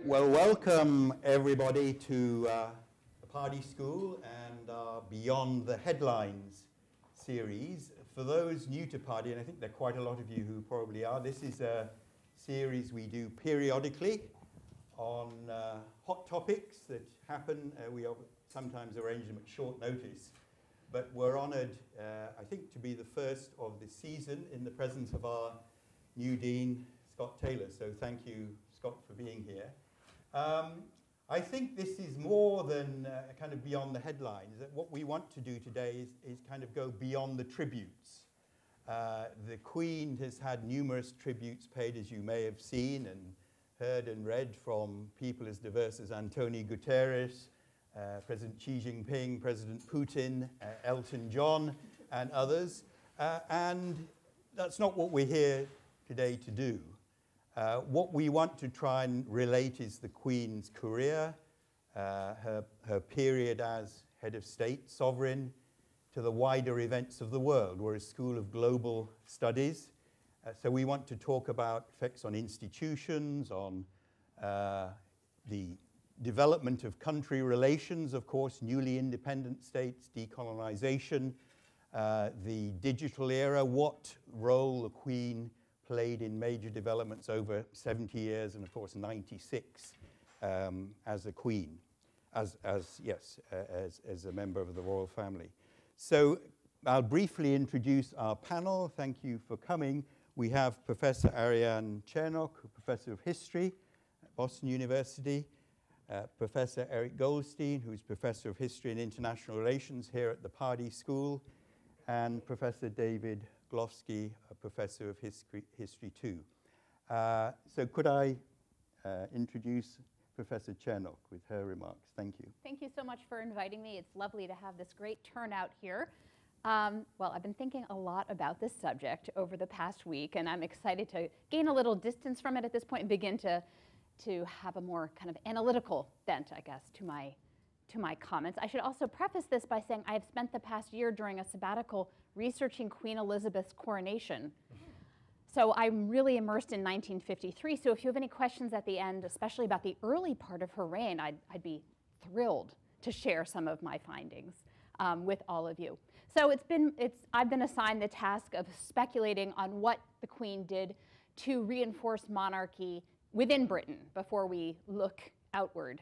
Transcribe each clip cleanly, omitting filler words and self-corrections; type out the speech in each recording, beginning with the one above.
Well, welcome everybody to the Pardee School and Beyond the Headlines series. For those new to Pardee, and I think there are quite a lot of you who probably are, this is a series we do periodically on hot topics that happen. We sometimes arrange them at short notice, but we're honored, I think, to be the first of the season in the presence of our new Dean, Scott Taylor. So thank you, Scott, for being here. I think this is more than kind of beyond the headlines. That what we want to do today is kind of go beyond the tributes. The Queen has had numerous tributes paid, as you may have seen and heard and read, from people as diverse as Antonio Guterres, President Xi Jinping, President Putin, Elton John, and others. And that's not what we're here today to do. What we want to try and relate is the Queen's career, her period as head of state, sovereign, to the wider events of the world. We're a school of global studies, so we want to talk about effects on institutions, on the development of country relations, of course, newly independent states, decolonization, the digital era, what role the Queen played in major developments over 70 years, and of course 96 as a queen, as a member of the royal family. So I'll briefly introduce our panel. Thank you for coming. We have Professor Ariane Chernock, Professor of History at Boston University, Professor Eric Goldstein, who's Professor of History and International Relations here at the Pardee School, and Professor David Glofsky, a Professor of History too. So could I introduce Professor Chernock with her remarks? Thank you. Thank you so much for inviting me. It's lovely to have this great turnout here. Well, I've been thinking a lot about this subject over the past week, and I'm excited to gain a little distance from it at this point and begin to have a more kind of analytical bent, I guess, to my comments. I should also preface this by saying I have spent the past year during a sabbatical researching Queen Elizabeth's coronation. So I'm really immersed in 1953. So if you have any questions at the end, especially about the early part of her reign, I'd be thrilled to share some of my findings with all of you. So I've been assigned the task of speculating on what the Queen did to reinforce monarchy within Britain before we look outward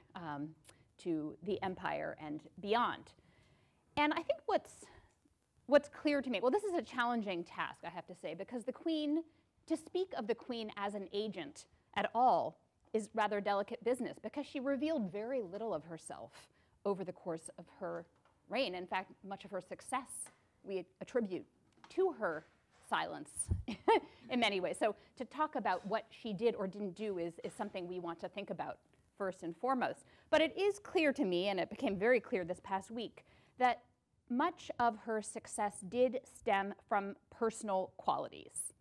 to the empire and beyond. And I think what's clear to me, well, this is a challenging task, I have to say, because the Queen, to speak of the Queen as an agent at all is rather delicate business, because she revealed very little of herself over the course of her reign. In fact, much of her success we attribute to her silence in many ways. So to talk about what she did or didn't do is something we want to think about first and foremost. But it is clear to me, and it became very clear this past week, that much of her success did stem from personal qualities.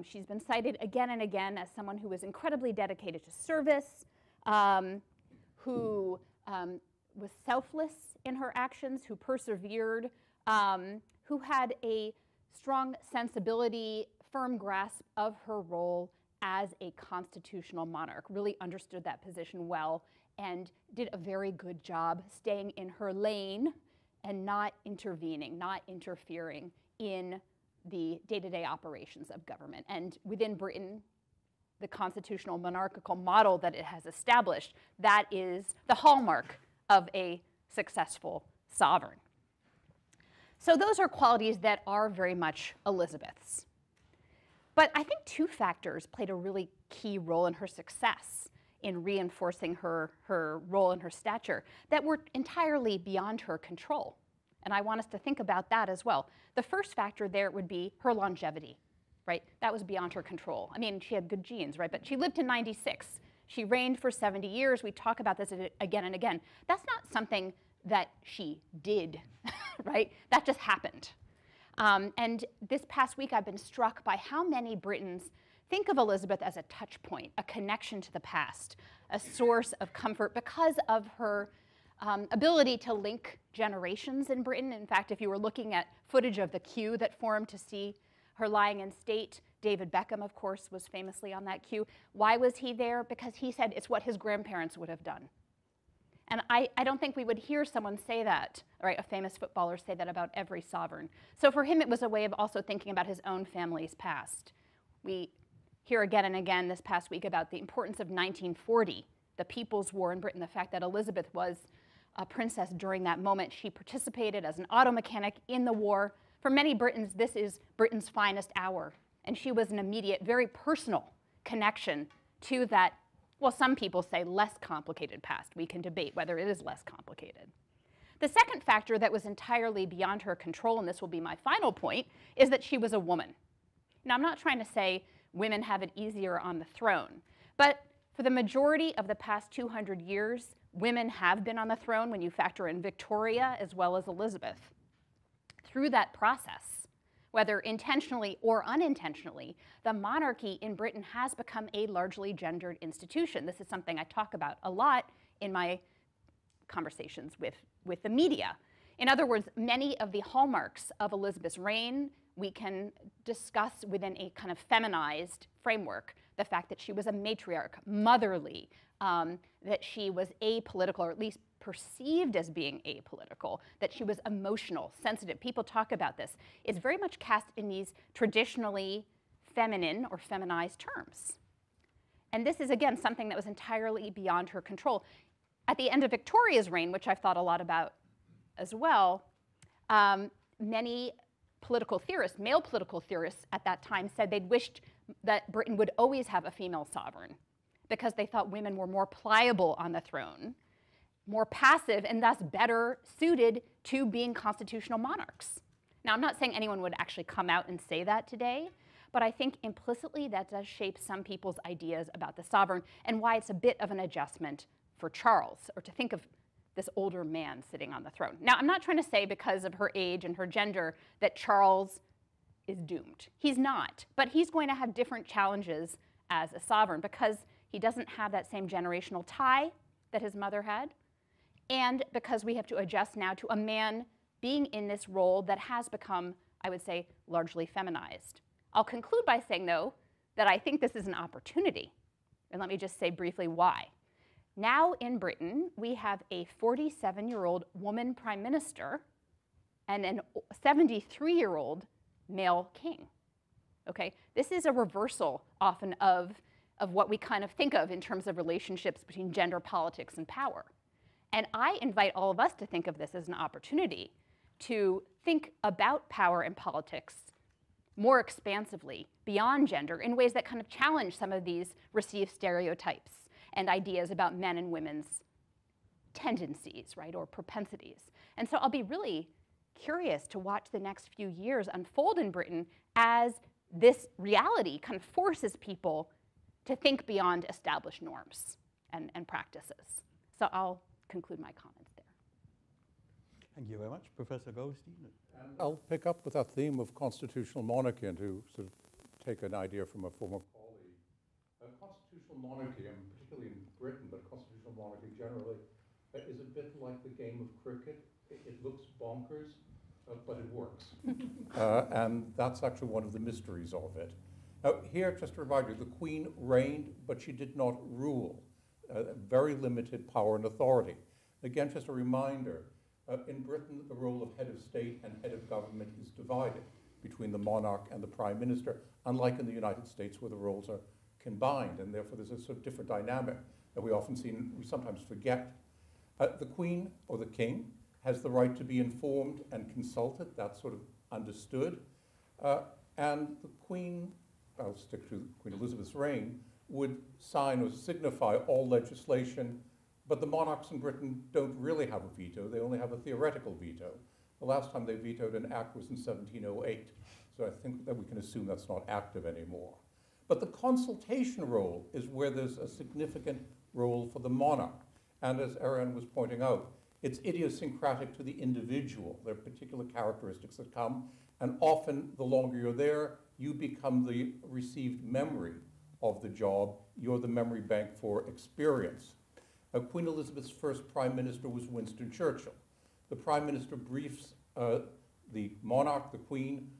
She's been cited again and again as someone who was incredibly dedicated to service, who was selfless in her actions, who persevered, who had a strong sensibility, firm grasp of her role as a constitutional monarch, really understood that position well, and did a very good job staying in her lane and not intervening, not interfering in the day-to-day operations of government. And within Britain, the constitutional monarchical model that it has established, that is the hallmark of a successful sovereign. So those are qualities that are very much Elizabeth's. But I think two factors played a really key role in her success in reinforcing her role and her stature that were entirely beyond her control. And I want us to think about that as well. The first factor there would be her longevity, right? That was beyond her control. I mean, she had good genes, right? But she lived to 96. She reigned for 70 years. We talk about this again and again. That's not something that she did, right? That just happened. And this past week, I've been struck by how many Britons think of Elizabeth as a touch point, a connection to the past, a source of comfort because of her ability to link generations in Britain. In fact, if you were looking at footage of the queue that formed to see her lying in state. David Beckham, of course, was famously on that queue. Why was he there? Because he said it's what his grandparents would have done. And I don't think we would hear someone say that, right, a famous footballer say that about every sovereign. So for him, it was a way of also thinking about his own family's past. We hear again and again this past week about the importance of 1940, the People's War in Britain, the fact that Elizabeth was a princess during that moment. She participated as an auto mechanic in the war. For many Britons, this is Britain's finest hour. And she was an immediate, very personal connection to that, well, some people say less complicated past. We can debate whether it is less complicated. The second factor that was entirely beyond her control, and this will be my final point, is that she was a woman. Now, I'm not trying to say women have it easier on the throne, but for the majority of the past 200 years, women have been on the throne when you factor in Victoria as well as Elizabeth. Through that process, whether intentionally or unintentionally, the monarchy in Britain has become a largely gendered institution. This is something I talk about a lot in my conversations with the media. In other words, many of the hallmarks of Elizabeth's reign we can discuss within a kind of feminized framework. The fact that she was a matriarch, motherly, that she was apolitical, or at least perceived as being apolitical, that she was emotional, sensitive. People talk about this. It's very much cast in these traditionally feminine or feminized terms. And this is, again, something that was entirely beyond her control. At the end of Victoria's reign, which I've thought a lot about as well, many political theorists, male political theorists at that time, said they'd wished that Britain would always have a female sovereign because they thought women were more pliable on the throne, more passive, and thus better suited to being constitutional monarchs. Now, I'm not saying anyone would actually come out and say that today, but I think implicitly that does shape some people's ideas about the sovereign and why it's a bit of an adjustment for Charles, or to think of this older man sitting on the throne. Now, I'm not trying to say because of her age and her gender that Charles is doomed. He's not, but he's going to have different challenges as a sovereign because he doesn't have that same generational tie that his mother had, and because we have to adjust now to a man being in this role that has become, I would say, largely feminized. I'll conclude by saying, though, that I think this is an opportunity, and let me just say briefly why. Now in Britain, we have a 47-year-old woman prime minister and a 73-year-old male king. Okay? This is a reversal often of what we kind of think of in terms of relationships between gender politics and power. And I invite all of us to think of this as an opportunity to think about power and politics more expansively, beyond gender, in ways that kind of challenge some of these received stereotypes and ideas about men and women's tendencies, right, or propensities. And so I'll be really curious to watch the next few years unfold in Britain as this reality kind of forces people to think beyond established norms and practices. So I'll conclude my comments there. Thank you very much, Professor Goldstein. And I'll pick up with that theme of constitutional monarchy and to sort of take an idea from a former colleague. Constitutional monarchy, and particularly in Britain, but constitutional monarchy generally, is a bit like the game of cricket. It looks bonkers, but it works. And that's actually one of the mysteries of it. Here, just to remind you, the Queen reigned, but she did not rule. Very limited power and authority. Again, just a reminder, in Britain, the role of head of state and head of government is divided between the monarch and the prime minister, unlike in the United States where the roles are combined, and therefore there's a sort of different dynamic that we sometimes forget. The Queen or the King has the right to be informed and consulted. That's sort of understood. And the Queen, I'll stick to Queen Elizabeth's reign, would sign or signify all legislation, but the monarchs in Britain don't really have a veto. They only have a theoretical veto. The last time they vetoed an act was in 1708, so I think that we can assume that's not active anymore. But the consultation role is where there's a significant role for the monarch. And as Erin was pointing out, it's idiosyncratic to the individual. There are particular characteristics that come, and often the longer you're there, you become the received memory of the job. You're the memory bank for experience. Queen Elizabeth's first prime minister was Winston Churchill. The prime minister briefs the monarch, the Queen,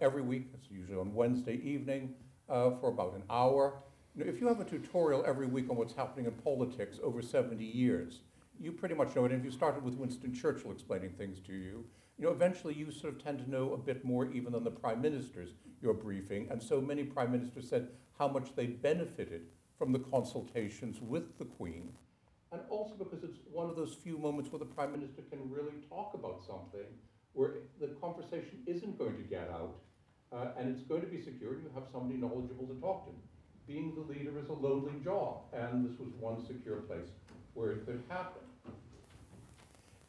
every week. It's usually on Wednesday evening for about an hour. You know, if you have a tutorial every week on what's happening in politics over 70 years, you pretty much know it. And if you started with Winston Churchill explaining things to you, you know, eventually you sort of tend to know a bit more even than the prime ministers you're briefing. And so many prime ministers said how much they benefited from the consultations with the Queen. And also because it's one of those few moments where the prime minister can really talk about something where the conversation isn't going to get out and it's going to be secure. You have somebody knowledgeable to talk to. Being the leader is a lonely job, and this was one secure place where it could happen.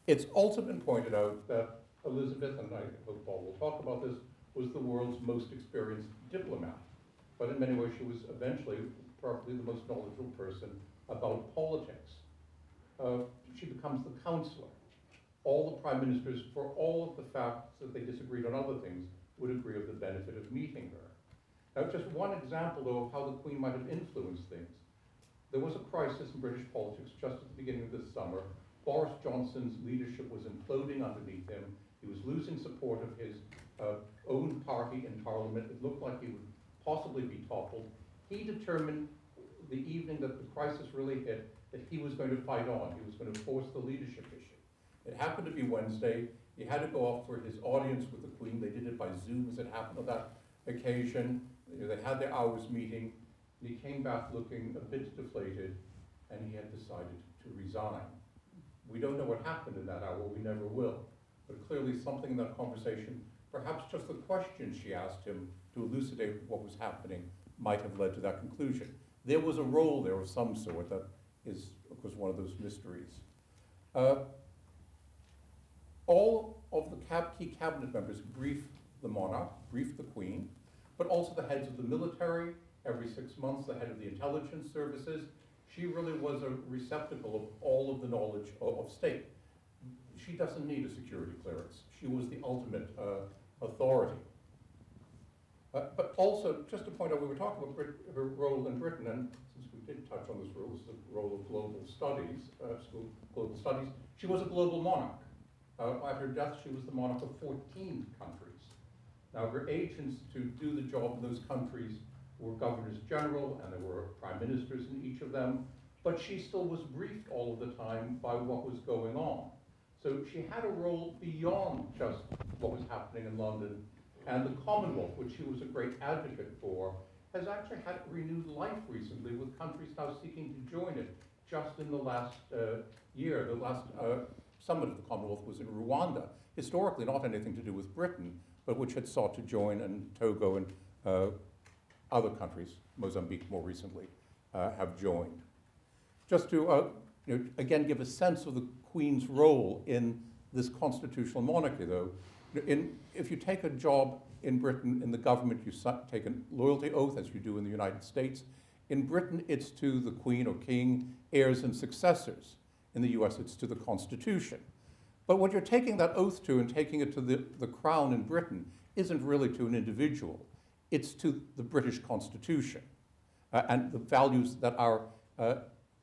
It's also been pointed out that Elizabeth, and I hope Paul will talk about this, was the world's most experienced diplomat. But in many ways, she was eventually probably the most knowledgeable person about politics. She becomes the counselor. All the prime ministers, for all of the facts that they disagreed on other things, would agree of the benefit of meeting her. Now, just one example, though, of how the Queen might have influenced things. There was a crisis in British politics just at the beginning of this summer. Boris Johnson's leadership was imploding underneath him. He was losing support of his own party in Parliament. It looked like he would possibly be toppled. He determined the evening that the crisis really hit that he was going to fight on. He was going to force the leadership issue. It happened to be Wednesday. He had to go off for his audience with the Queen. They did it by Zoom, as it happened on that occasion. You know, they had their hours meeting, and he came back looking a bit deflated, and he had decided to resign. We don't know what happened in that hour, we never will, but clearly something in that conversation, perhaps just the questions she asked him to elucidate what was happening, might have led to that conclusion. There was a role there of some sort that is, of course, one of those mysteries. All of the key cabinet members briefed the monarch, briefed the Queen, but also the heads of the military, every 6 months, the head of the intelligence services. She really was a receptacle of all of the knowledge of state. She doesn't need a security clearance. She was the ultimate authority. But also, just to point out, we were talking about her role in Britain, and since we did touch on this role, this is the role of global studies, global studies, she was a global monarch. At her death, she was the monarch of 14 countries. Now, her agents to do the job in those countries were governors general, and there were prime ministers in each of them, but she still was briefed all of the time by what was going on. So she had a role beyond just what was happening in London, and the Commonwealth, which she was a great advocate for, has actually had renewed life recently, with countries now seeking to join it. Just in the last year, the last summit of the Commonwealth was in Rwanda, historically not anything to do with Britain, but which had sought to join, and Togo and other countries, Mozambique more recently, have joined. Just to again give a sense of the Queen's role in this constitutional monarchy, though, if you take a job in Britain in the government, you take a loyalty oath, as you do in the United States. In Britain, it's to the Queen or King, heirs and successors. In the US, it's to the Constitution. But what you're taking that oath to and taking it to the Crown in Britain isn't really to an individual. It's to the British Constitution and the values that are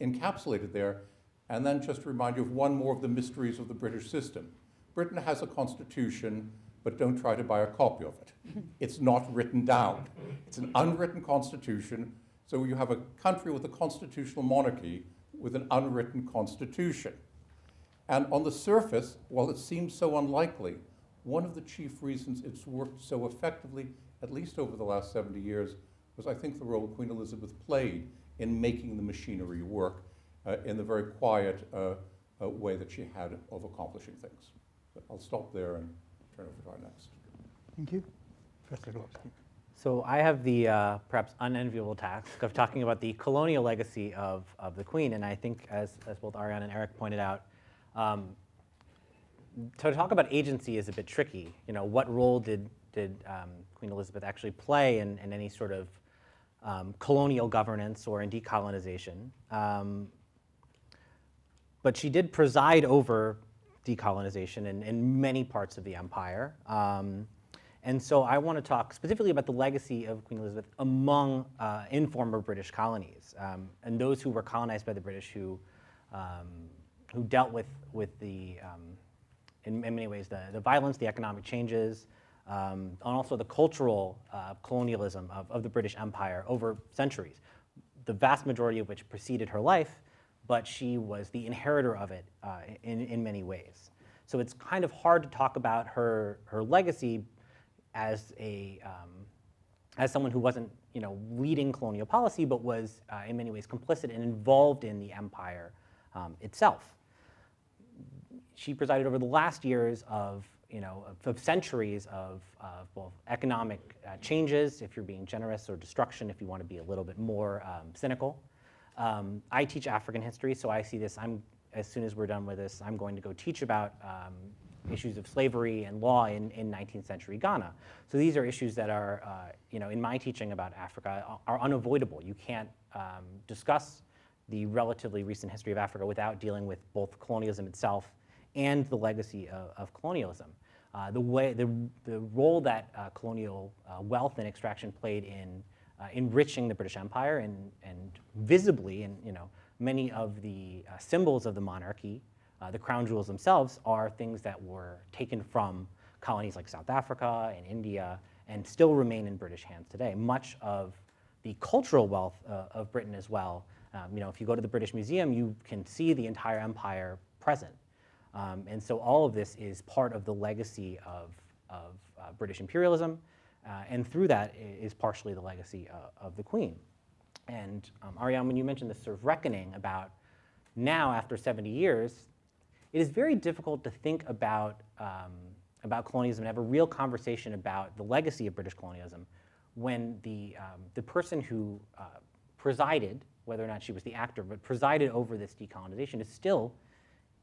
encapsulated there. And then just to remind you of one more of the mysteries of the British system. Britain has a constitution, but don't try to buy a copy of it. It's not written down. It's an unwritten constitution. So you have a country with a constitutional monarchy with an unwritten constitution. And on the surface, while it seems so unlikely, one of the chief reasons it's worked so effectively, at least over the last 70 years, was I think the role Queen Elizabeth played in making the machinery work in the very quiet way that she had of accomplishing things. But I'll stop there and turn over to our next. Thank you. Professor Glowski. So I have the perhaps unenviable task of talking about the colonial legacy of the Queen, and I think, as both Ariane and Eric pointed out, to talk about agency is a bit tricky. You know, what role did Queen Elizabeth actually play in any sort of colonial governance or in decolonization? But she did preside over decolonization in many parts of the empire. And so I want to talk specifically about the legacy of Queen Elizabeth among in former British colonies, and those who were colonized by the British who dealt with the, in many ways, the violence, the economic changes, and also the cultural colonialism of the British Empire over centuries, the vast majority of which preceded her life, but she was the inheritor of it in many ways. So it's kind of hard to talk about her legacy as someone who wasn't, leading colonial policy, but was in many ways complicit and involved in the empire itself. She presided over the last years of centuries of both economic changes, if you're being generous, or destruction, if you want to be a little bit more cynical. I teach African history, so I see this. As soon as we're done with this, I'm going to go teach about issues of slavery and law in 19th century Ghana. So these are issues that are, in my teaching about Africa, are unavoidable. You can't discuss the relatively recent history of Africa without dealing with both colonialism itself and the legacy of colonialism. The role that colonial wealth and extraction played in enriching the British Empire and visibly, and many of the symbols of the monarchy, the crown jewels themselves, are things that were taken from colonies like South Africa and India and still remain in British hands today. Much of the cultural wealth of Britain as well. If you go to the British Museum, you can see the entire empire present. And so all of this is part of the legacy of British imperialism, and through that is partially the legacy of the Queen. And Ariane, when you mentioned this sort of reckoning about now, after 70 years, it is very difficult to think about colonialism and have a real conversation about the legacy of British colonialism when the person who presided, whether or not she was the actor, but presided over this decolonization is still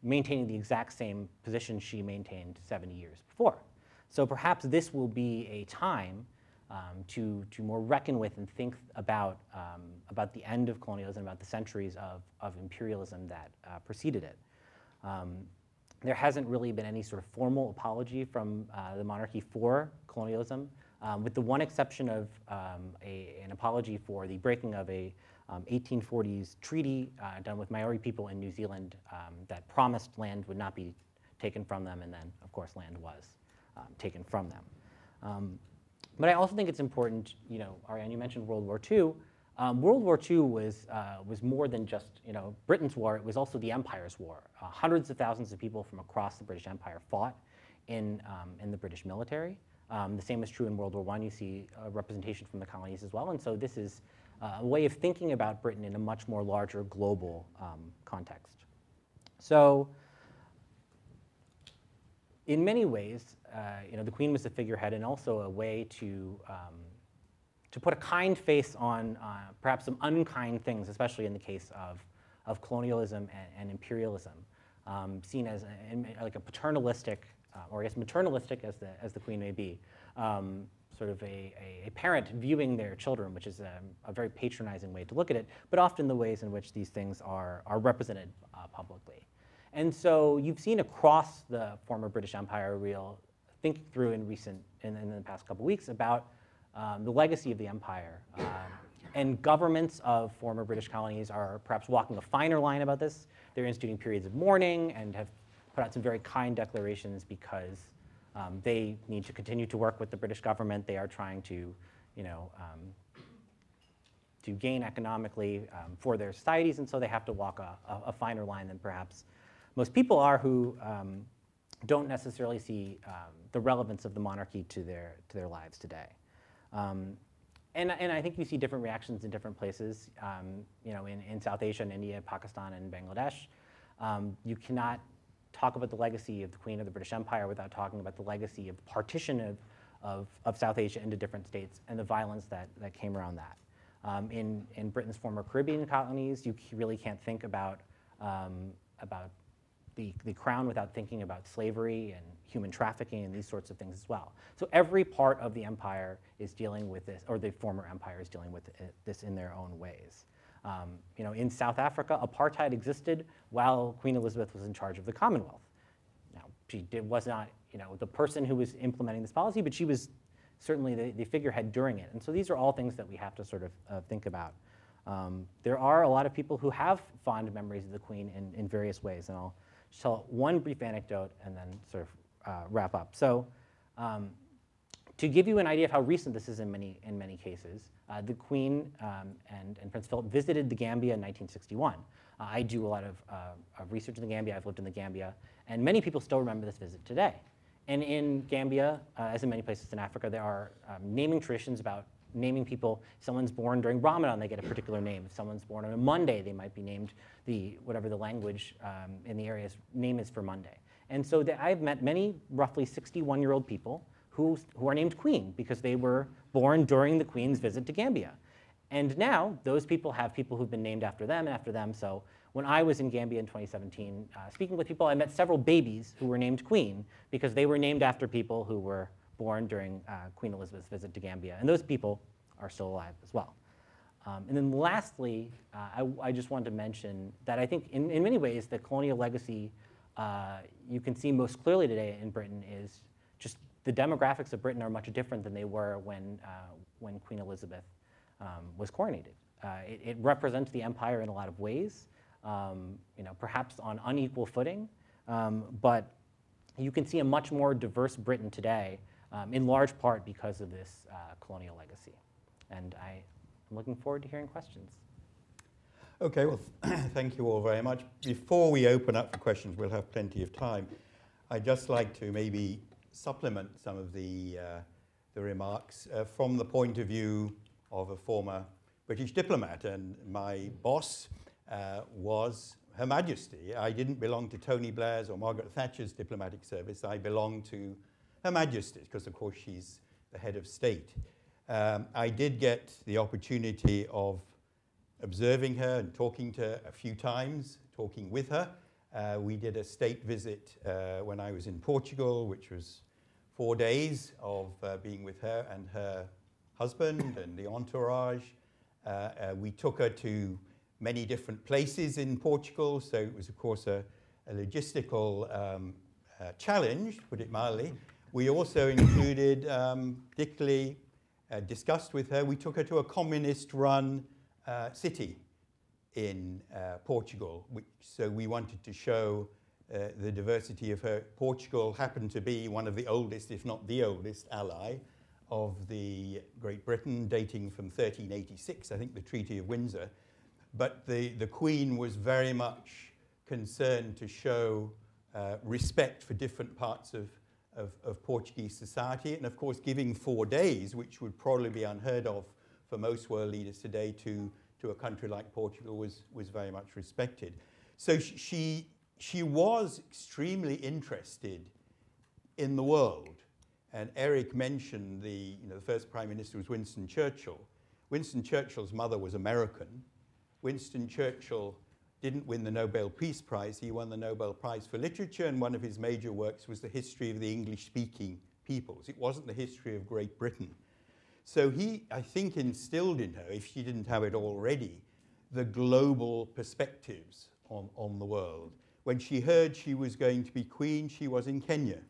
maintaining the exact same position she maintained 70 years before. So perhaps this will be a time to more reckon with and think about the end of colonialism, about the centuries of imperialism that preceded it. There hasn't really been any sort of formal apology from the monarchy for colonialism, with the one exception of an apology for the breaking of a 1840s treaty done with Maori people in New Zealand that promised land would not be taken from them, and then, of course, land was taken from them. But I also think it's important, Ariane, you mentioned World War II. World War II was more than just Britain's war. It was also the Empire's war. Hundreds of thousands of people from across the British Empire fought in the British military. The same is true in World War I. You see representation from the colonies as well. And so this is a way of thinking about Britain in a much more larger global context. So in many ways, the Queen was the figurehead and also a way to put a kind face on perhaps some unkind things, especially in the case of colonialism and imperialism, seen as like a paternalistic, or I guess maternalistic as the Queen may be, sort of a parent viewing their children, which is a very patronizing way to look at it, but often the ways in which these things are represented publicly. And so you've seen across the former British Empire a real thinking through in the past couple weeks about the legacy of the empire. And governments of former British colonies are perhaps walking a finer line about this. They're instituting periods of mourning and have put out some very kind declarations because they need to continue to work with the British government. They are trying to, to gain economically for their societies, and so they have to walk a finer line than perhaps most people are who don't necessarily see the relevance of the monarchy to their lives today. And I think you see different reactions in different places. In South Asia, and India, Pakistan, and Bangladesh, you cannot talk about the legacy of the Queen of the British Empire without talking about the legacy of the partition of South Asia into different states and the violence that came around that. In Britain's former Caribbean colonies, you really can't think about the crown without thinking about slavery and human trafficking and these sorts of things as well. So every part of the empire is dealing with this, or the former empire is dealing with this in their own ways. In South Africa, apartheid existed while Queen Elizabeth was in charge of the Commonwealth. Now, she was not, the person who was implementing this policy, but she was certainly the figurehead during it. And so these are all things that we have to sort of think about. There are a lot of people who have fond memories of the Queen in various ways, and I'll just tell one brief anecdote and then sort of wrap up. So To give you an idea of how recent this is in many cases, the Queen and Prince Philip visited the Gambia in 1961. I do a lot of research in the Gambia. I've lived in the Gambia, and many people still remember this visit today. And in Gambia, as in many places in Africa, there are naming traditions about naming people. If someone's born during Ramadan, they get a particular name. If someone's born on a Monday, they might be named whatever the language in the area's name is for Monday. And so I've met many roughly 61-year-old people who are named Queen because they were born during the Queen's visit to Gambia. And now those people have people who've been named after them and after them. So when I was in Gambia in 2017, speaking with people, I met several babies who were named Queen because they were named after people who were born during Queen Elizabeth's visit to Gambia. And those people are still alive as well. And then lastly, I just wanted to mention that I think in many ways the colonial legacy you can see most clearly today in Britain is just the demographics of Britain are much different than they were when Queen Elizabeth was coronated. It represents the empire in a lot of ways, perhaps on unequal footing, but you can see a much more diverse Britain today, in large part because of this colonial legacy. And I'm looking forward to hearing questions. Okay, well, thank you all very much. Before we open up for questions, we'll have plenty of time. I'd just like to maybe supplement some of the remarks from the point of view of a former British diplomat, and my boss was Her Majesty. I didn't belong to Tony Blair's or Margaret Thatcher's diplomatic service. I belonged to Her Majesty's because, of course, she's the head of state. I did get the opportunity of observing her and talking to her a few times, talking with her. We did a state visit when I was in Portugal, which was 4 days of being with her and her husband and the entourage. We took her to many different places in Portugal, so it was, of course, a logistical challenge, to put it mildly. We also included, particularly discussed with her, we took her to a communist-run city in Portugal, so we wanted to show the diversity of her. Portugal happened to be one of the oldest, if not the oldest, ally of the Great Britain, dating from 1386, I think the Treaty of Windsor. But the Queen was very much concerned to show respect for different parts of Portuguese society, and of course giving 4 days, which would probably be unheard of for most world leaders today, to a country like Portugal was very much respected. So she was extremely interested in the world. And Eric mentioned the first Prime Minister was Winston Churchill. Winston Churchill's mother was American. Winston Churchill didn't win the Nobel Peace Prize. He won the Nobel Prize for Literature, and one of his major works was the history of the English-speaking peoples. It wasn't the history of Great Britain. So he, I think, instilled in her, if she didn't have it already, the global perspectives on the world. When she heard she was going to be Queen, she was in Kenya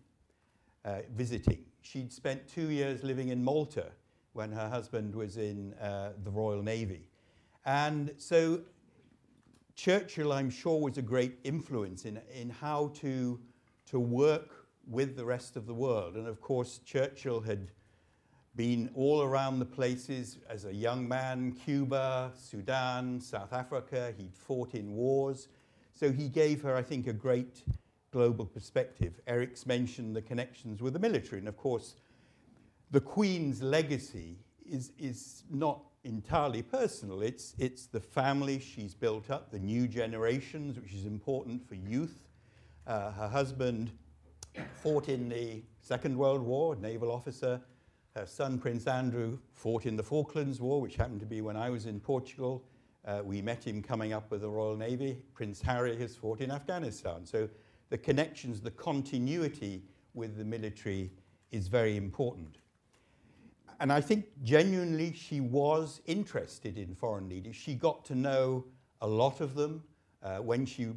visiting. She'd spent 2 years living in Malta when her husband was in the Royal Navy. And so Churchill, I'm sure, was a great influence in how to work with the rest of the world. And of course, Churchill had been all around the places as a young man: Cuba, Sudan, South Africa. He'd fought in wars. So he gave her, I think, a great global perspective. Eric's mentioned the connections with the military. And of course, the Queen's legacy is not entirely personal. It's the family she's built up, the new generations, which is important for youth. Her husband fought in the Second World War, a naval officer. Her son, Prince Andrew, fought in the Falklands War, which happened to be when I was in Portugal. We met him coming up with the Royal Navy. Prince Harry has fought in Afghanistan. So the connections, the continuity with the military is very important. And I think genuinely she was interested in foreign leaders. She got to know a lot of them.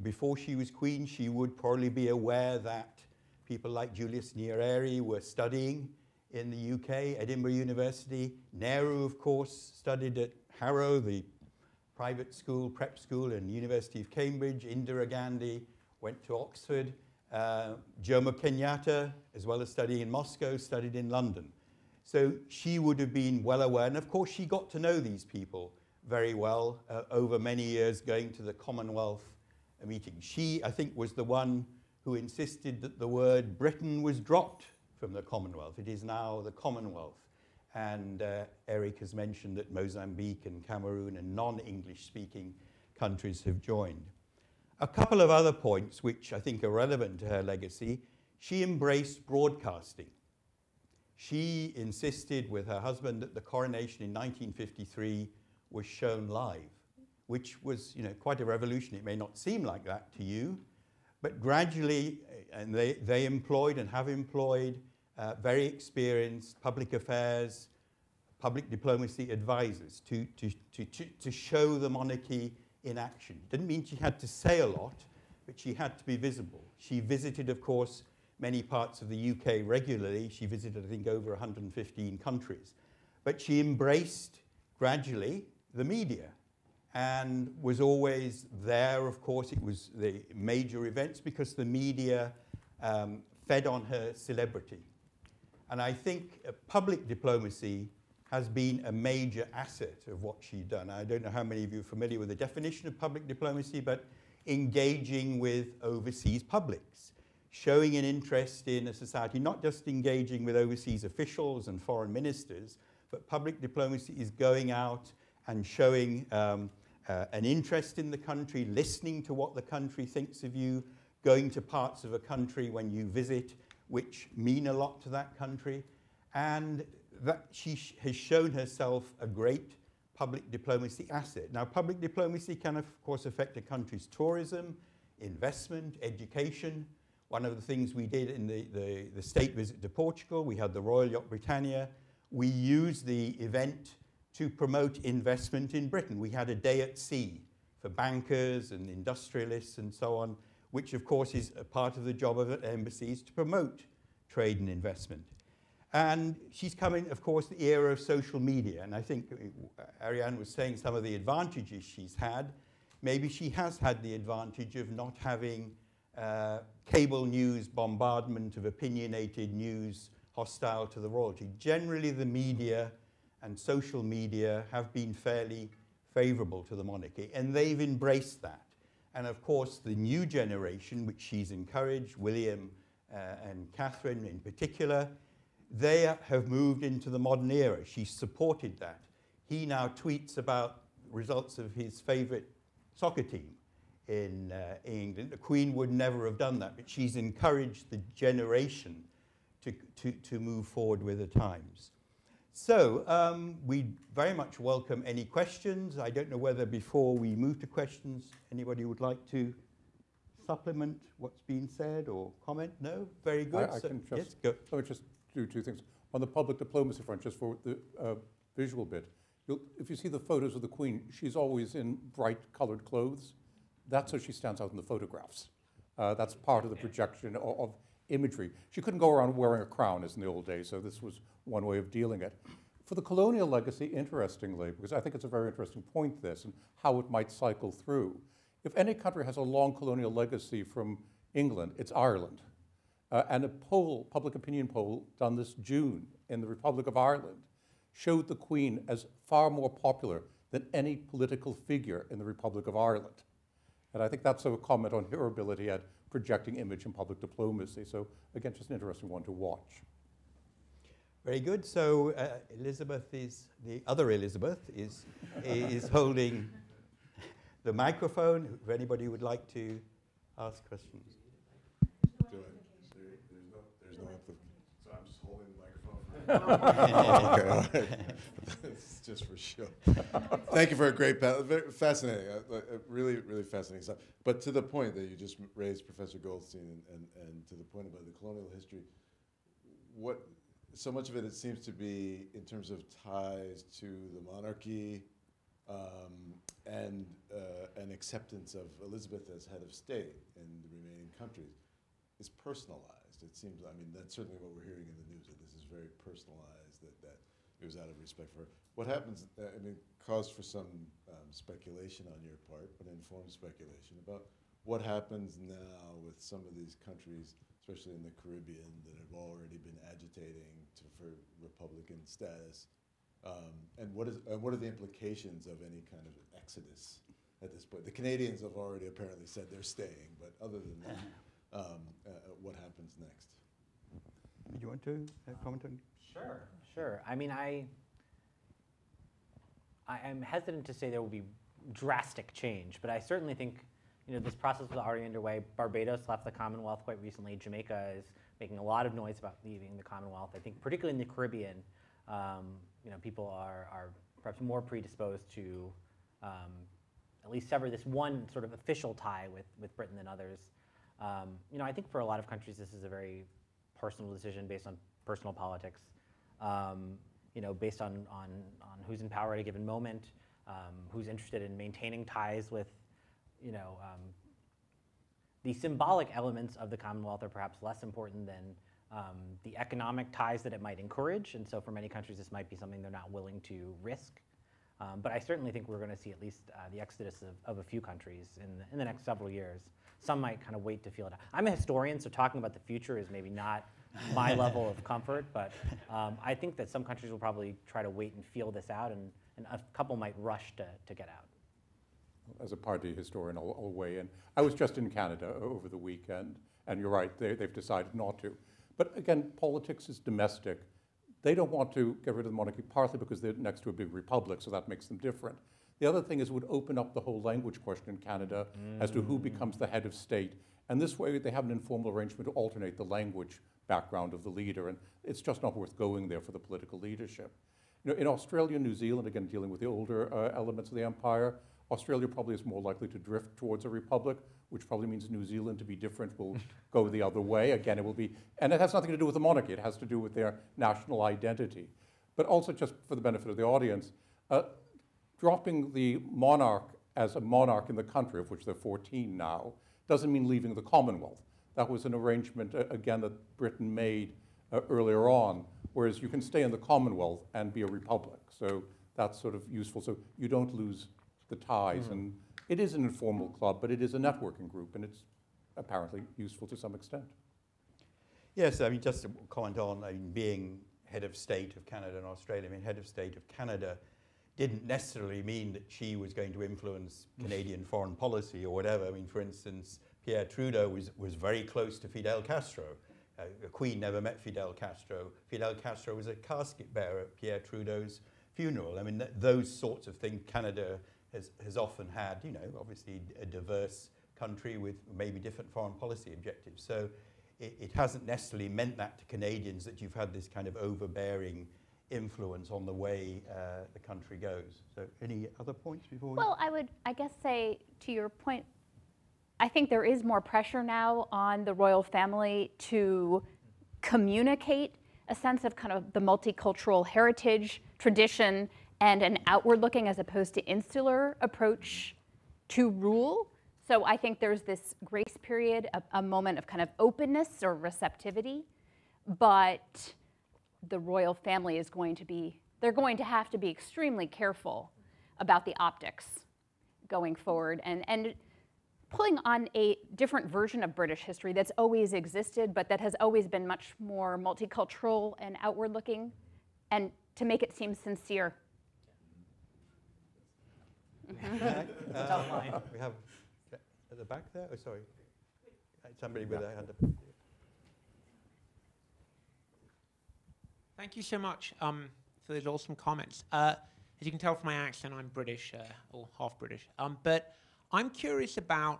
Before she was Queen, she would probably be aware that people like Julius Nyerere were studying in the UK, Edinburgh University. Nehru, of course, studied at Harrow, the private school, prep school, and University of Cambridge. Indira Gandhi went to Oxford. Jomo Kenyatta, as well as studying in Moscow, studied in London. So she would have been well aware, and of course she got to know these people very well over many years going to the Commonwealth meetings. She, I think, was the one who insisted that the word Britain was dropped from the Commonwealth. It is now the Commonwealth. And Eric has mentioned that Mozambique and Cameroon and non-English speaking countries have joined. A couple of other points which I think are relevant to her legacy. She embraced broadcasting. She insisted with her husband that the coronation in 1953 was shown live, which was, you know, quite a revolution. It may not seem like that to you, but gradually, and they employed and have employed very experienced public affairs, public diplomacy advisors to show the monarchy in action. Didn't mean she had to say a lot, but she had to be visible. She visited, of course, many parts of the UK regularly. She visited, I think, over 115 countries. But she embraced, gradually, the media and was always there. Of course, it was the major events because the media fed on her celebrity. And I think public diplomacy has been a major asset of what she'd done. I don't know how many of you are familiar with the definition of public diplomacy, but engaging with overseas publics, showing an interest in a society, not just engaging with overseas officials and foreign ministers, but public diplomacy is going out and showing an interest in the country, listening to what the country thinks of you, going to parts of a country when you visit which mean a lot to that country, and that she has shown herself a great public diplomacy asset. Now, public diplomacy can, of course, affect a country's tourism, investment, education. One of the things we did in the state visit to Portugal, we had the Royal Yacht Britannia. We used the event to promote investment in Britain. We had a day at sea for bankers and industrialists and so on, which of course is a part of the job of embassies to promote trade and investment. And she's coming, of course, the era of social media. And I think Ariane was saying some of the advantages she's had. Maybe she has had the advantage of not having cable news bombardment of opinionated news hostile to the royalty. Generally, the media and social media have been fairly favorable to the monarchy, and they've embraced that. And of course, the new generation, which she's encouraged, William and Catherine in particular, they have moved into the modern era. She's supported that. He now tweets about results of his favorite soccer team in England. The Queen would never have done that, but she's encouraged the generation to move forward with the times. So we very much welcome any questions. I don't know whether before we move to questions, anybody would like to supplement what's been said or comment? No? Very good. I can just, yes, go. Let me just do two things. On the public diplomacy front, just for the visual bit, if you see the photos of the Queen, she's always in bright colored clothes. That's how she stands out in the photographs. That's part of the projection of imagery. She couldn't go around wearing a crown as in the old days, so this was one way of dealing it. For the colonial legacy, interestingly, because I think it's a very interesting point, this, and how it might cycle through. If any country has a long colonial legacy from England, it's Ireland. And a poll, public opinion poll done this June in the Republic of Ireland, showed the Queen as far more popular than any political figure in the Republic of Ireland. And I think that's a comment on her ability at projecting image in public diplomacy. So again, just an interesting one to watch. Very good. So Elizabeth is, the other Elizabeth is holding the microphone. If anybody would like to ask questions. There's no amplification. So I'm just holding the microphone. Okay, all right. It's just for show. Thank you for a great panel. Very fascinating. Really, really fascinating stuff. But to the point that you just raised, Professor Goldstein, and to the point about the colonial history, what so much of it seems to be in terms of ties to the monarchy and an acceptance of Elizabeth as head of state in the remaining countries is personalized. It seems, I mean, that's certainly what we're hearing in the news, that this is very personalized, that it was out of respect for her. What happens, I mean, caused for some speculation on your part, but informed speculation about what happens now with some of these countries especially in the Caribbean, that have already been agitating for Republican status. And what are the implications of any kind of exodus at this point? The Canadians have already apparently said they're staying, but other than that, what happens next? Do you want to comment on? Sure. I mean, I'm hesitant to say there will be drastic change, but I certainly think, this process was already underway. Barbados left the Commonwealth quite recently. Jamaica is making a lot of noise about leaving the Commonwealth. I think particularly in the Caribbean, people are perhaps more predisposed to at least sever this one sort of official tie with Britain than others. I think for a lot of countries this is a very personal decision based on personal politics, based on who's in power at a given moment, who's interested in maintaining ties with, the symbolic elements of the Commonwealth are perhaps less important than the economic ties that it might encourage, and so for many countries this might be something they're not willing to risk. But I certainly think we're going to see at least the exodus of a few countries in the next several years. Some might kind of wait to feel it out. I'm a historian, so talking about the future is maybe not my level of comfort, but I think that some countries will probably try to wait and feel this out, and a couple might rush to get out. As a Pardee historian, I'll weigh in. I was just in Canada over the weekend, and you're right, they've decided not to. But again, politics is domestic. They don't want to get rid of the monarchy, partly because they're next to a big republic, so that makes them different. The other thing is it would open up the whole language question in Canada as to who becomes the head of state. And this way they have an informal arrangement to alternate the language background of the leader, and it's just not worth going there for the political leadership. In Australia and New Zealand, again dealing with the older elements of the empire, Australia probably is more likely to drift towards a republic, which probably means New Zealand, to be different, will go the other way. Again, it will be, and it has nothing to do with the monarchy, it has to do with their national identity. But also, just for the benefit of the audience, dropping the monarch as a monarch in the country, of which there are 14 now, doesn't mean leaving the Commonwealth. That was an arrangement, again, that Britain made earlier on, whereas you can stay in the Commonwealth and be a republic. So that's sort of useful. So you don't lose the ties. And it is an informal club, but it is a networking group, and it's apparently useful to some extent. Yes, I mean, just to comment on being head of state of Canada and Australia, I mean, head of state of Canada didn't necessarily mean that she was going to influence Canadian foreign policy or whatever. I mean, for instance, Pierre Trudeau was very close to Fidel Castro. The Queen never met Fidel Castro. Fidel Castro was a casket bearer at Pierre Trudeau's funeral. I mean, those sorts of things Canada has often had, obviously a diverse country with maybe different foreign policy objectives. So it hasn't necessarily meant that to Canadians that you've had this kind of overbearing influence on the way the country goes. So any other points before? Well, I would, I guess, say to your point, I think there is more pressure now on the royal family to communicate a sense of kind of the multicultural heritage, tradition, and an outward-looking as opposed to insular approach to rule. So I think there's this grace period, a moment of kind of openness or receptivity, but the royal family is going to be, they're going to have to be extremely careful about the optics going forward, and pulling on a different version of British history that's always existed, but that has always been much more multicultural and outward-looking, and to make it seem sincere. We have at the back there. Oh, sorry, somebody with a hand up. Thank you so much for those awesome comments. As you can tell from my accent, I'm British or half British. But I'm curious about,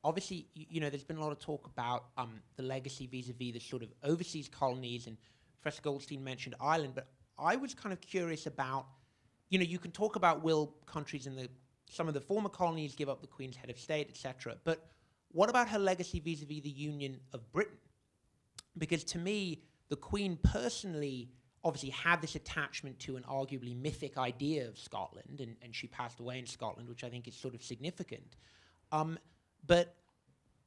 obviously, there's been a lot of talk about the legacy vis-a-vis the sort of overseas colonies, and Professor Goldstein mentioned Ireland, but I was kind of curious about, you can talk about will countries in some of the former colonies give up the Queen's head of state, etc. But what about her legacy vis-a-vis the Union of Britain? Because to me, the Queen personally obviously had this attachment to an arguably mythic idea of Scotland, and she passed away in Scotland, which I think is sort of significant. But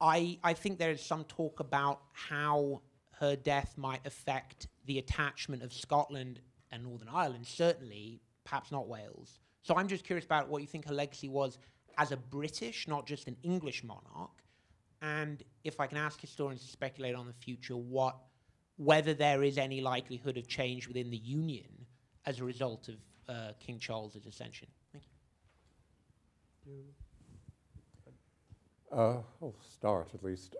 I think there is some talk about how her death might affect the attachment of Scotland and Northern Ireland, certainly, perhaps not Wales. So I'm just curious about what you think her legacy was as a British, not just an English monarch, and if I can ask historians to speculate on the future, whether there is any likelihood of change within the Union as a result of King Charles's ascension. Thank you. I'll start at least.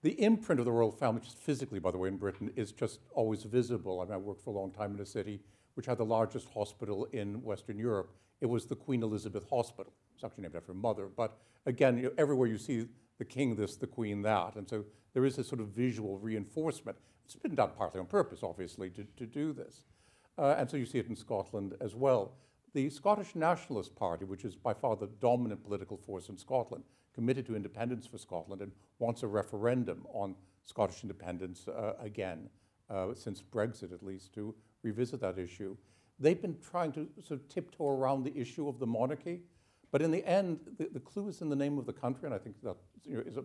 The imprint of the royal family, just physically, by the way, in Britain, is just always visible. I mean, I worked for a long time in a city which had the largest hospital in Western Europe. It was the Queen Elizabeth Hospital. It's actually named after her mother. But again, you know, everywhere you see the king this, the queen that. And so there is this sort of visual reinforcement. It's been done partly on purpose, obviously, to do this. And so you see it in Scotland as well. The Scottish Nationalist Party, which is by far the dominant political force in Scotland, committed to independence for Scotland and wants a referendum on Scottish independence again, since Brexit at least, to revisit that issue. They've been trying to sort of tiptoe around the issue of the monarchy, but in the end, the clue is in the name of the country, and I think that, you know, is a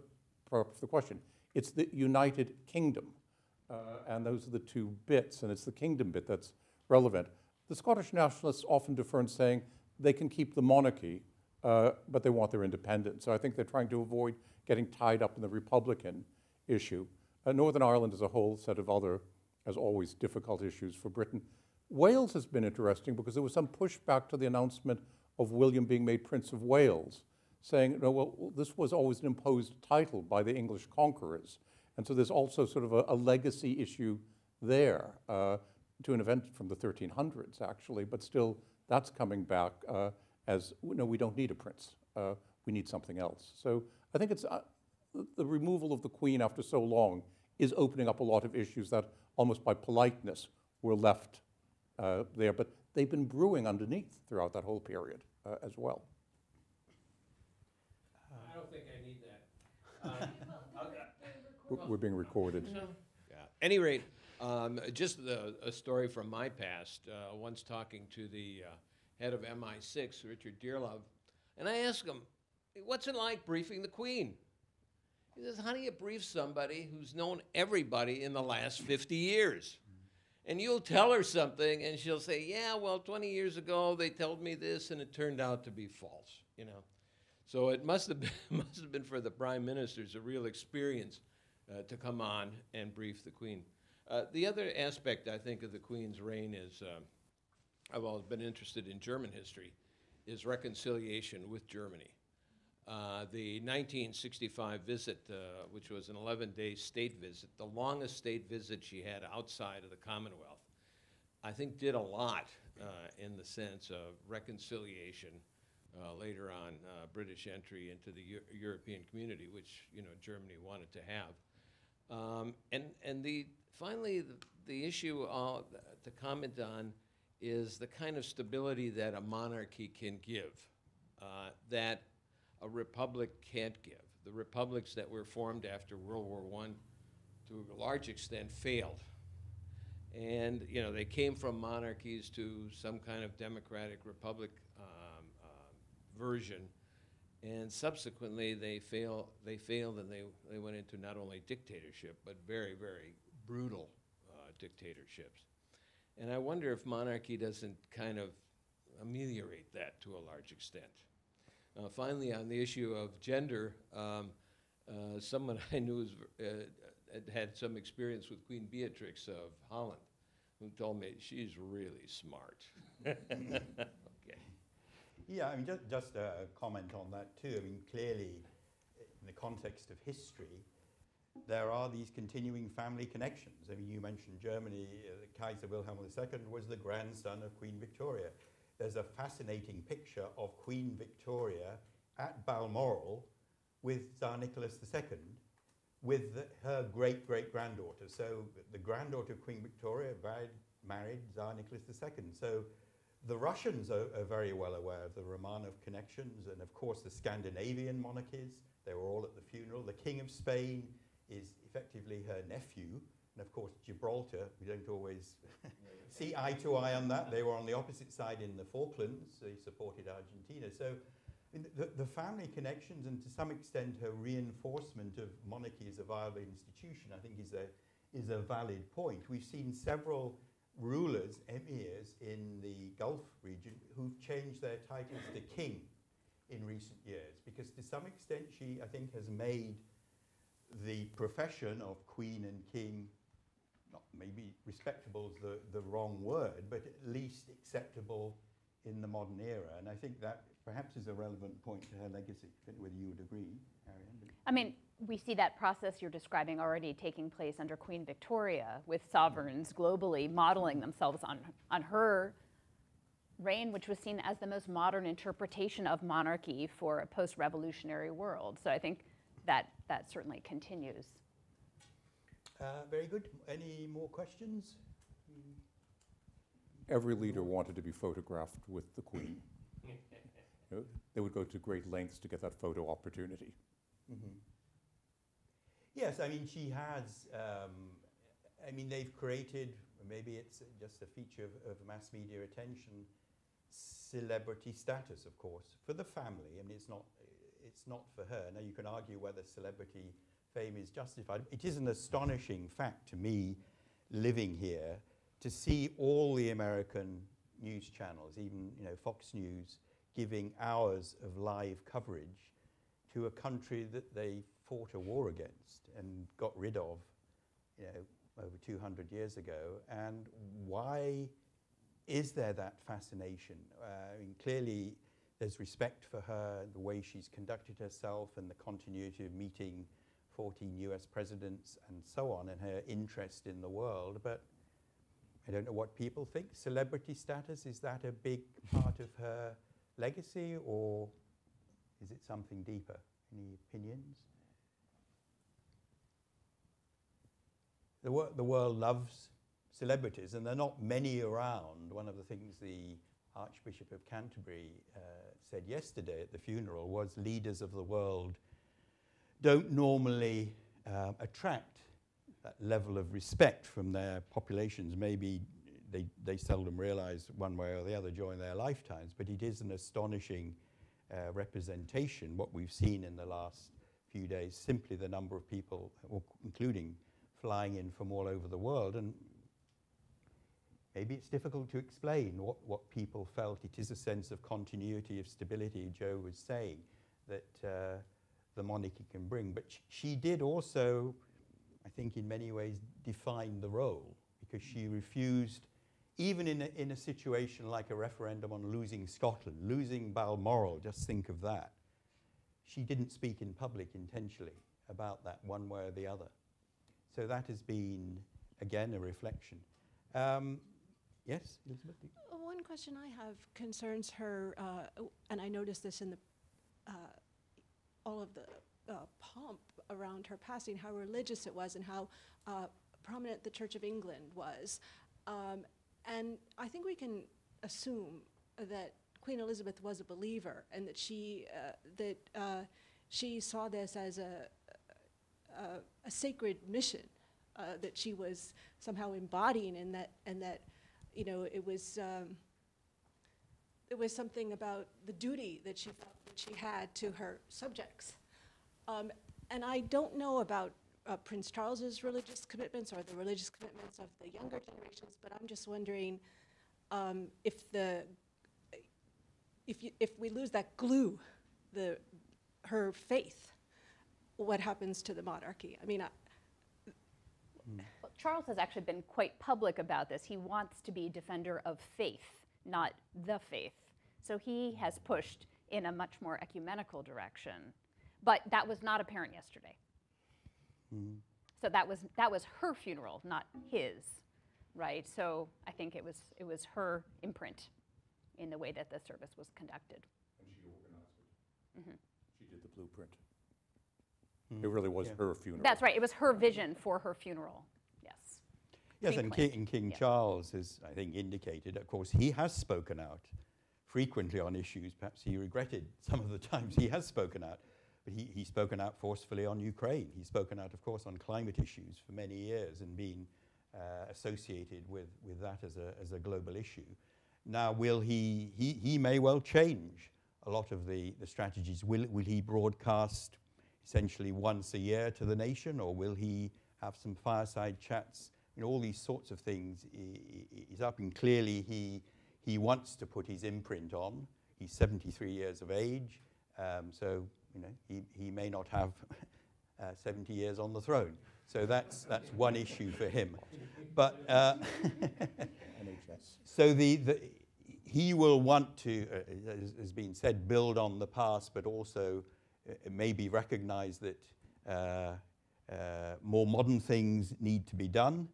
part of the question. It's the United Kingdom, and those are the two bits, and it's the kingdom bit that's relevant. The Scottish nationalists often defer in saying they can keep the monarchy, but they want their independence. So I think they're trying to avoid getting tied up in the Republican issue. Northern Ireland as a whole set of other, as always, difficult issues for Britain. Wales has been interesting because there was some pushback to the announcement of William being made Prince of Wales, saying, no, well, this was always an imposed title by the English conquerors. And so there's also sort of a legacy issue there to an event from the 1300s, actually, but still that's coming back as, no, we don't need a prince. We need something else. So I think it's the removal of the Queen after so long is opening up a lot of issues that almost by politeness were left there, but they've been brewing underneath throughout that whole period as well. I don't think I need that. We're being recorded. Yeah. At any rate, just a story from my past. Once talking to the head of MI6, Richard Dearlove, and I asked him, what's it like briefing the Queen? He says, how do you brief somebody who's known everybody in the last 50 years? And you'll tell her something, and she'll say, yeah, well, 20 years ago, they told me this, and it turned out to be false, you know. So it must have been for the prime ministers a real experience to come on and brief the Queen. The other aspect, I think, of the Queen's reign is, I've always been interested in German history, is reconciliation with Germany. The 1965 visit, which was an 11-day state visit, the longest state visit she had outside of the Commonwealth, I think did a lot in the sense of reconciliation, later on British entry into the European community, which, you know, Germany wanted to have. And finally, the issue to comment on is the kind of stability that a monarchy can give, that a republic can't give. The republics that were formed after World War I, to a large extent, failed. And, you know, they came from monarchies to some kind of democratic republic version, and subsequently they failed and they went into not only dictatorship, but very, very brutal dictatorships. And I wonder if monarchy doesn't kind of ameliorate that to a large extent. Finally, on the issue of gender, someone I knew had some experience with Queen Beatrix of Holland, who told me she's really smart. Okay. Yeah, I mean, just a comment on that too. I mean, clearly, in the context of history, there are these continuing family connections. I mean, you mentioned Germany. Kaiser Wilhelm II was the grandson of Queen Victoria. There's a fascinating picture of Queen Victoria at Balmoral with Tsar Nicholas II, with her great-great-granddaughter. So the granddaughter of Queen Victoria married Tsar Nicholas II. So the Russians are very well aware of the Romanov connections, and of course the Scandinavian monarchies. They were all at the funeral. The King of Spain is effectively her nephew. And of course, Gibraltar, we don't always see eye to eye on that. They were on the opposite side in the Falklands. They supported Argentina. So the family connections, and to some extent her reinforcement of monarchy as a viable institution, I think is a valid point. We've seen several rulers, emirs in the Gulf region, who've changed their titles to king in recent years, because to some extent she, I think, has made the profession of Queen and King, not maybe respectable is the wrong word, but at least acceptable in the modern era. And I think that perhaps is a relevant point to her legacy. I don't know whether you would agree, Ariane. I mean, we see that process you're describing already taking place under Queen Victoria, with sovereigns globally modeling themselves on her reign, which was seen as the most modern interpretation of monarchy for a post-revolutionary world. So I think that certainly continues. Very good. Any more questions? Every leader wanted to be photographed with the Queen. You know, they would go to great lengths to get that photo opportunity. Mm-hmm. Yes, I mean, she has, I mean, they've created, maybe it's just a feature of mass media attention, celebrity status, of course, for the family. I mean, it's not for her. Now, you can argue whether celebrity fame is justified. It is an astonishing fact to me, living here, to see all the American news channels, even Fox News, giving hours of live coverage to a country that they fought a war against and got rid of, over 200 years ago. And why is there that fascination? I mean, clearly there's respect for her, the way she's conducted herself, and the continuity of meeting 14 US presidents and so on, and her interest in the world. But I don't know what people think. Celebrity status, is that a big part of her legacy, or is it something deeper? Any opinions? The world loves celebrities, and there are not many around. One of the things the Archbishop of Canterbury said yesterday at the funeral was leaders of the world don't normally attract that level of respect from their populations. Maybe they seldom realize one way or the other during their lifetimes, but it is an astonishing representation, what we've seen in the last few days, simply the number of people, including flying in from all over the world. And maybe it's difficult to explain what people felt. It is a sense of continuity, of stability, Joe was saying, that the monarchy can bring. But she did also, I think in many ways, define the role, because she refused, even in a situation like a referendum on losing Scotland, losing Balmoral, just think of that. She didn't speak in public intentionally about that one way or the other. So that has been, again, a reflection. Yes, Elizabeth? One question I have concerns her, and I noticed this in all of the pomp around her passing, how religious it was and how prominent the Church of England was. And I think we can assume that Queen Elizabeth was a believer, and that she saw this as a sacred mission that she was somehow embodying, and that it was something about the duty that she felt that she had to her subjects. And I don't know about Prince Charles's religious commitments or the religious commitments of the younger generations, but I'm just wondering if we lose that glue, her faith, what happens to the monarchy? I mean, well, Charles has actually been quite public about this. He wants to be a defender of faith, not the faith. So he has pushed in a much more ecumenical direction. But that was not apparent yesterday. Mm. So that was her funeral, not his, right? So I think it was her imprint in the way that the service was conducted. And she organized it. Mm-hmm. She did the blueprint. It really was her funeral. That's right. It was her vision for her funeral. Yes. Yes, and King Charles has, I think, indicated, of course, he has spoken out frequently on issues. Perhaps he regretted some of the times he has spoken out. But he's spoken out forcefully on Ukraine. He's spoken out, of course, on climate issues for many years and been associated with that as a global issue. Now, will he may well change a lot of the strategies. Will he broadcast essentially once a year to the nation, or will he have some fireside chats? All these sorts of things is up, and clearly he wants to put his imprint on. He's 73 years of age, so You know, he may not have 70 years on the throne. So that's one issue for him. But so he will want to, as has been said, build on the past, but also maybe recognize that more modern things need to be done.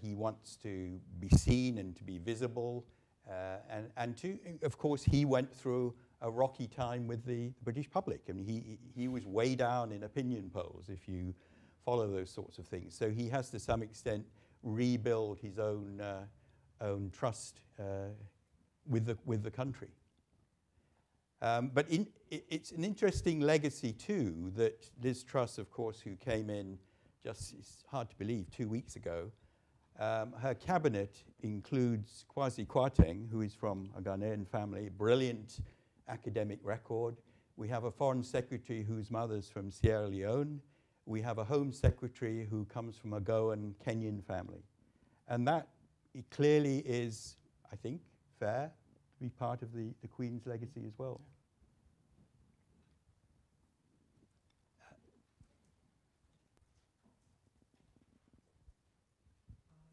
He wants to be seen and to be visible. And to, of course, he went through a rocky time with the British public. I mean, he was way down in opinion polls, if you follow those sorts of things. So he has, to some extent, rebuild his own trust with the country. But it's an interesting legacy, too, that Liz Truss, of course, who came in just, it's hard to believe, 2 weeks ago, her cabinet includes Kwasi Kwarteng, who is from a Ghanaian family, brilliant academic record. We have a foreign secretary whose mother's from Sierra Leone. We have a home secretary who comes from a Goan Kenyan family. And that it clearly is, I think, fair to be part of the Queen's legacy as well.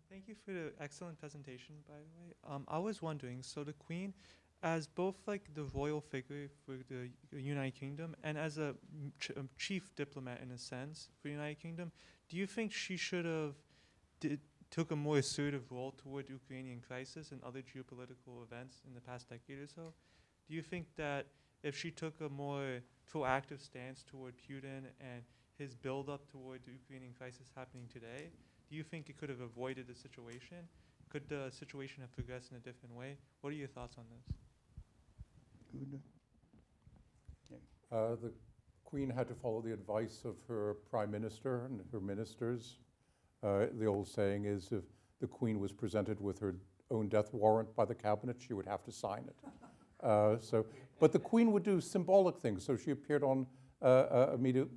Thank you for the excellent presentation, by the way. I was wondering, so the Queen, as both like the royal figure for the United Kingdom and as a chief diplomat in a sense for the United Kingdom, do you think she should have took a more assertive role toward the Ukrainian crisis and other geopolitical events in the past decade or so? Do you think that if she took a more proactive stance toward Putin and his build-up toward the Ukrainian crisis happening today, do you think it could have avoided the situation? Could the situation have progressed in a different way? What are your thoughts on this? The Queen had to follow the advice of her Prime Minister and her ministers. The old saying is, if the Queen was presented with her own death warrant by the cabinet, she would have to sign it. But the Queen would do symbolic things. So she appeared on a media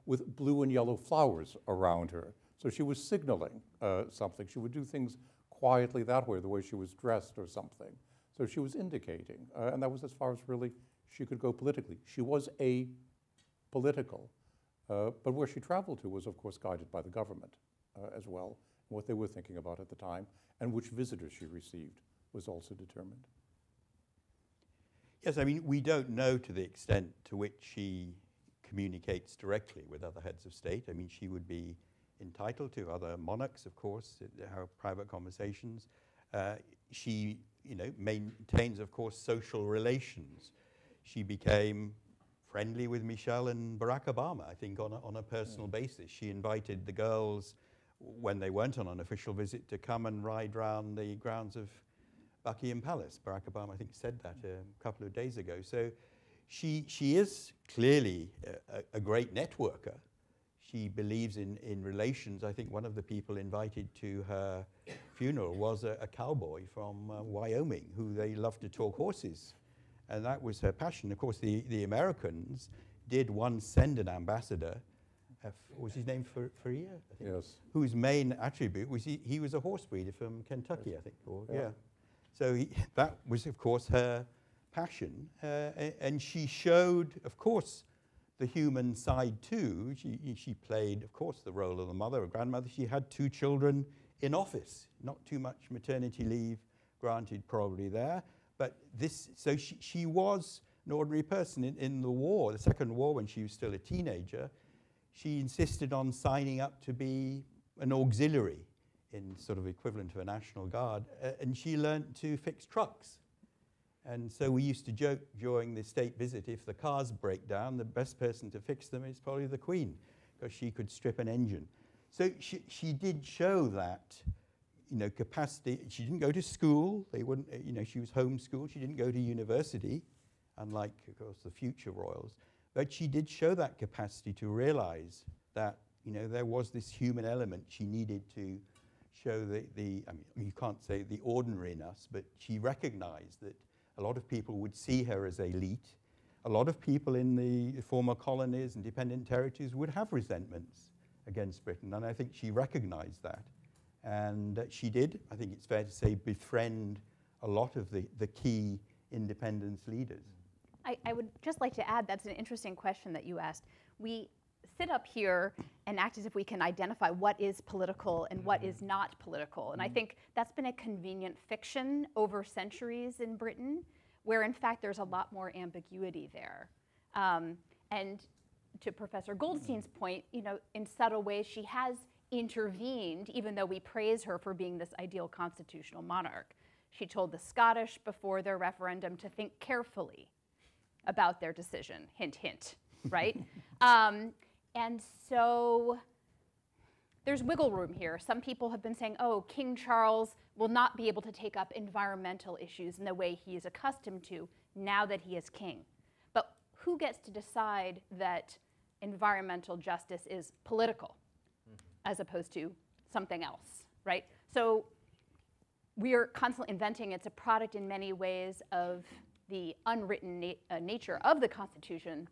with blue and yellow flowers around her. So she was signaling something. She would do things quietly that way, the way she was dressed or something. So she was indicating, and that was as far as really she could go politically. She was apolitical, but where she traveled to was, of course, guided by the government as well, and what they were thinking about at the time, and which visitors she received was also determined. Yes, I mean, we don't know to the extent to which she communicates directly with other heads of state. I mean, she would be entitled to. Other monarchs, of course, have private conversations. She, maintains, of course, social relations. She became friendly with Michelle and Barack Obama, I think, on a personal basis. She invited the girls, when they weren't on an official visit, to come and ride round the grounds of Buckingham Palace. Barack Obama, I think, said that a couple of days ago. So she is clearly a great networker. She believes in relations. I think one of the people invited to her funeral was a cowboy from Wyoming who they loved to talk horses. And that was her passion. Of course, the Americans did once send an ambassador, what was his name, Faria? I think, yes. Whose main attribute was he was a horse breeder from Kentucky, I think. Yeah. So that was, of course, her passion. And she showed, of course, the human side too. She played, of course, the role of the mother or grandmother. She had 2 children in office, not too much maternity leave granted probably there. But so she was an ordinary person in the war, the Second War, when she was still a teenager. She insisted on signing up to be an auxiliary in sort of equivalent to a National Guard, and she learned to fix trucks. And so we used to joke during the state visit, if the cars break down, the best person to fix them is probably the Queen, because she could strip an engine. So she did show that, capacity. She didn't go to school. They wouldn't, she was homeschooled. She didn't go to university, unlike, of course, the future royals. But she did show that capacity to realize that, there was this human element she needed to show you can't say the ordinary in us, but she recognized that a lot of people would see her as elite. A lot of people in the former colonies and dependent territories would have resentments against Britain, and I think she recognized that. And she did, I think it's fair to say, befriend a lot of the key independence leaders. I would just like to add, that's an interesting question that you asked. We sit up here and act as if we can identify what is political and what is not political. And I think that's been a convenient fiction over centuries in Britain, where in fact there's a lot more ambiguity there. And to Professor Goldstein's point, you know, in subtle ways she has intervened, even though we praise her for being this ideal constitutional monarch. She told the Scottish before their referendum to think carefully about their decision, hint, hint, right? And so there's wiggle room here. Some people have been saying, oh, King Charles will not be able to take up environmental issues in the way he is accustomed to now that he is king. But who gets to decide that environmental justice is political as opposed to something else, right? So we are constantly inventing. It's a product in many ways of the unwritten nature of the Constitution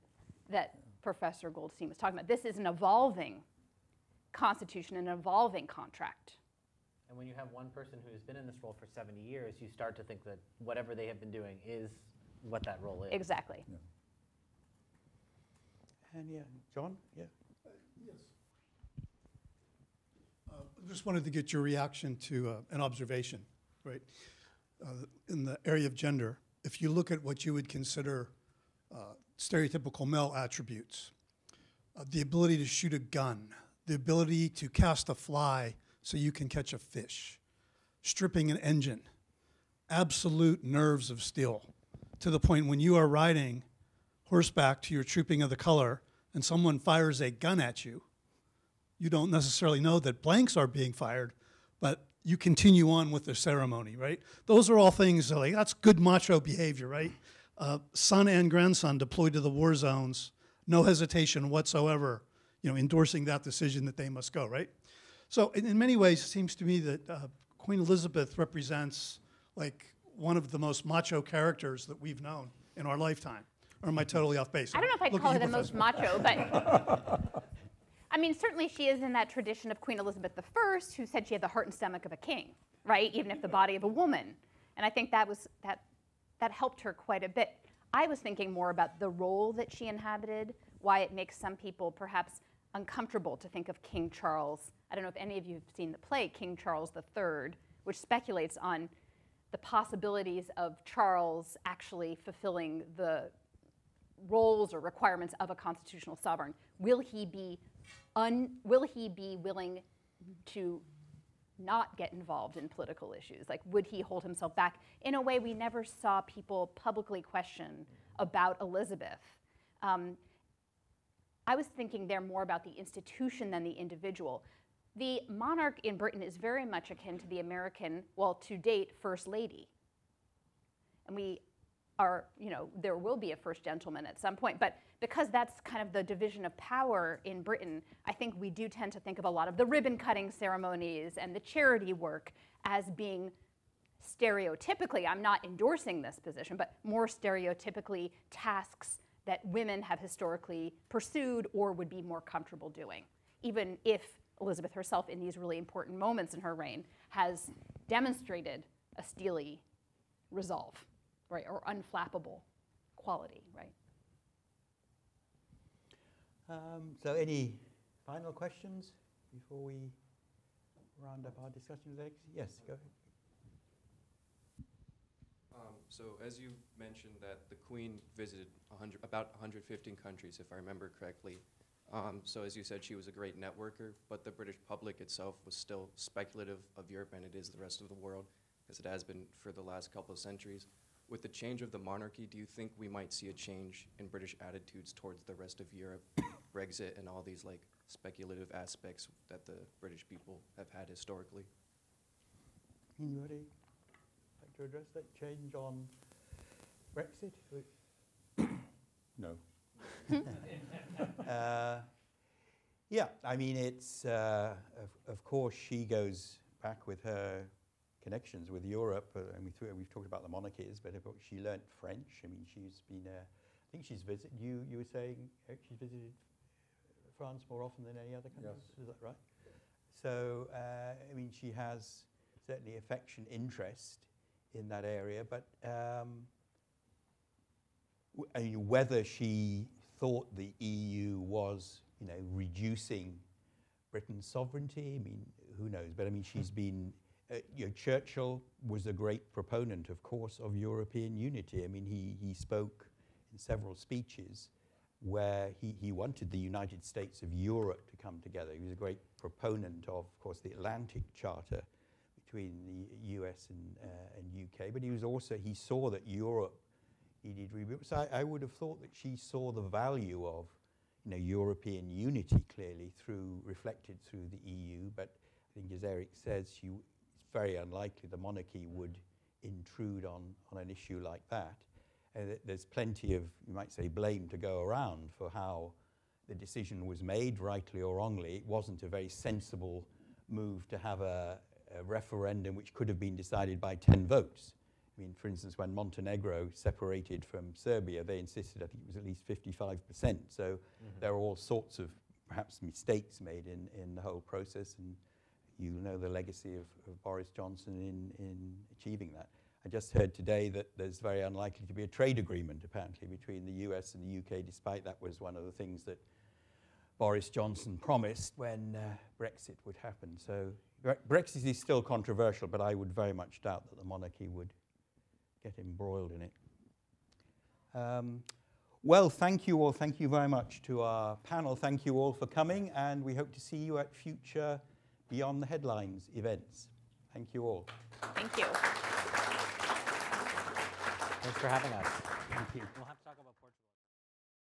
that Professor Goldstein was talking about. This is an evolving constitution, an evolving contract. And when you have one person who's been in this role for 70 years, you start to think that whatever they have been doing is what that role is. Exactly. Yeah. And yeah, John? Yeah. Yes. I just wanted to get your reaction to an observation, right? In the area of gender, if you look at what you would consider stereotypical male attributes, the ability to shoot a gun, the ability to cast a fly so you can catch a fish, stripping an engine, absolute nerves of steel, to the point when you are riding horseback to your trooping of the color and someone fires a gun at you, you don't necessarily know that blanks are being fired, but you continue on with the ceremony, right? Those are all things that, like, that's good macho behavior, right? Son and grandson deployed to the war zones, no hesitation whatsoever, you know, endorsing that decision that they must go, right? So in many ways, it seems to me that Queen Elizabeth represents like one of the most macho characters that we've known in our lifetime. Or am I totally off base? I don't know if I'd call her the most macho, but I mean, certainly she is in that tradition of Queen Elizabeth I, who said she had the heart and stomach of a king, right? Even if the body of a woman. And I think that helped her quite a bit. I was thinking more about the role that she inhabited, why it makes some people perhaps uncomfortable to think of King Charles. I don't know if any of you have seen the play King Charles III, which speculates on the possibilities of Charles actually fulfilling the roles or requirements of a constitutional sovereign. Will he be willing to not get involved in political issues? Like, would he hold himself back in a way we never saw people publicly question about Elizabeth? I was thinking there more about the institution than the individual. The monarch in Britain is very much akin to the American, well, to date, First Lady. And we are, you know, there will be a First Gentleman at some point, but because that's kind of the division of power in Britain, I think we do tend to think of a lot of the ribbon-cutting ceremonies and the charity work as being stereotypically, I'm not endorsing this position, but more stereotypically tasks that women have historically pursued or would be more comfortable doing, even if Elizabeth herself, in these really important moments in her reign, has demonstrated a steely resolve, right, or unflappable quality, right? So any final questions before we round up our discussion today? Yes, go ahead. So as you mentioned that the Queen visited about 115 countries, if I remember correctly. So as you said, she was a great networker, but the British public itself was still speculative of Europe, and it is the rest of the world, as it has been for the last couple of centuries. With the change of the monarchy, do you think we might see a change in British attitudes towards the rest of Europe, Brexit, and all these like speculative aspects that the British people have had historically? Anybody like to address that change on Brexit? No. Yeah, I mean, it's, of course, she goes back with her connections with Europe, and we've talked about the monarchies, but she learnt French. I mean, she's been, I think she's visited, you were saying she's visited France more often than any other country? Yes. Is that right? So, I mean, she has certainly affection, interest in that area, but whether she thought the EU was, reducing Britain's sovereignty, I mean, who knows? But I mean, she's been, Churchill was a great proponent, of course, of European unity. I mean, he spoke in several speeches where he wanted the United States of Europe to come together. He was a great proponent of course, the Atlantic Charter between the US and UK, but he saw that Europe needed rebuild. So I would have thought that she saw the value of European unity clearly reflected through the EU, but I think as Eric says, it's very unlikely the monarchy would intrude on an issue like that. There's plenty of, you might say, blame to go around for how the decision was made, rightly or wrongly. It wasn't a very sensible move to have a referendum which could have been decided by 10 votes. I mean, for instance, when Montenegro separated from Serbia, they insisted, I think it was at least 55%. So there are all sorts of, perhaps, mistakes made in the whole process, and you know the legacy of Boris Johnson in achieving that. I just heard today that there's very unlikely to be a trade agreement, apparently, between the US and the UK, despite that was one of the things that Boris Johnson promised when Brexit would happen. So Brexit is still controversial, but I would very much doubt that the monarchy would get embroiled in it. Well, thank you all. Thank you very much to our panel. Thank you all for coming, and we hope to see you at future Beyond the Headlines events. Thank you all. Thank you. Thanks for having us. Thank you. We'll have to talk